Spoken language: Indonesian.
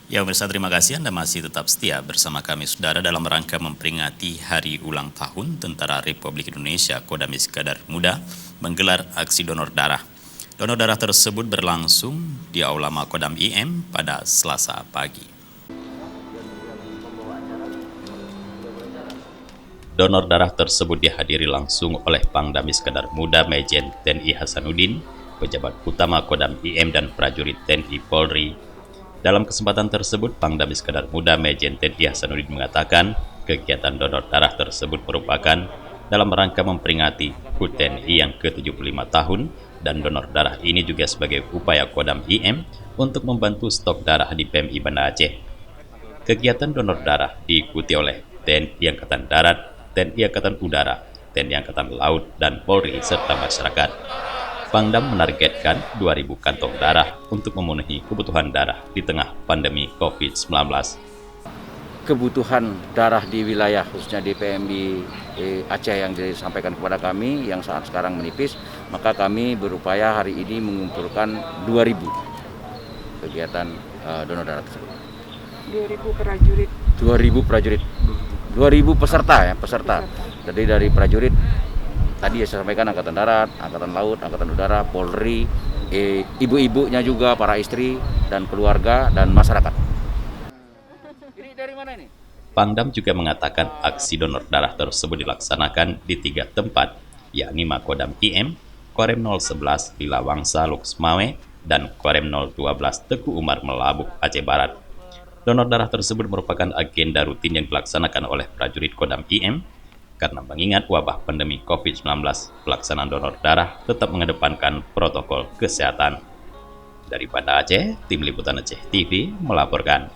Ya pemirsa, terima kasih Anda masih tetap setia bersama kami saudara dalam rangka memperingati Hari Ulang Tahun Tentara Republik Indonesia Kodam Iskandar Muda menggelar aksi donor darah. Donor darah tersebut berlangsung di Aula Makodam IM pada Selasa pagi. Donor darah tersebut dihadiri langsung oleh Pangdam Iskandar Muda Majen TNI Hasanuddin, pejabat utama Kodam IM dan prajurit TNI Polri. Dalam kesempatan tersebut, Pangdam Iskandar Muda Majen TNI Hasanuddin mengatakan kegiatan donor darah tersebut merupakan dalam rangka memperingati HUT TNI yang ke-75 tahun dan donor darah ini juga sebagai upaya Kodam IM untuk membantu stok darah di PMI Banda Aceh. Kegiatan donor darah diikuti oleh TNI Angkatan Darat, TNI Angkatan Udara, TNI Angkatan Laut, dan Polri serta masyarakat. Pangdam menargetkan 2.000 kantong darah untuk memenuhi kebutuhan darah di tengah pandemi COVID-19. Kebutuhan darah di wilayah khususnya di PMI Aceh yang disampaikan kepada kami yang saat sekarang menipis, maka kami berupaya hari ini mengumpulkan 2.000 kegiatan donor darah tersebut. 2.000 prajurit. 2.000 prajurit. 2.000 peserta. Jadi dari prajurit tadi saya sampaikan Angkatan Darat, Angkatan Laut, Angkatan Udara, Polri, ibu-ibunya juga, para istri dan keluarga dan masyarakat. Ini dari mana ini? Pangdam juga mengatakan aksi donor darah tersebut dilaksanakan di 3 tempat, yakni Makodam IM, Korem 011 Lila Wangsa Luksmawe, dan Korem 012 Teku Umar Melabuh Aceh Barat. Donor darah tersebut merupakan agenda rutin yang dilaksanakan oleh prajurit Kodam IM karena mengingat wabah pandemi COVID-19, pelaksanaan donor darah tetap mengedepankan protokol kesehatan. Dari Banda Aceh, Tim Liputan Aceh TV melaporkan.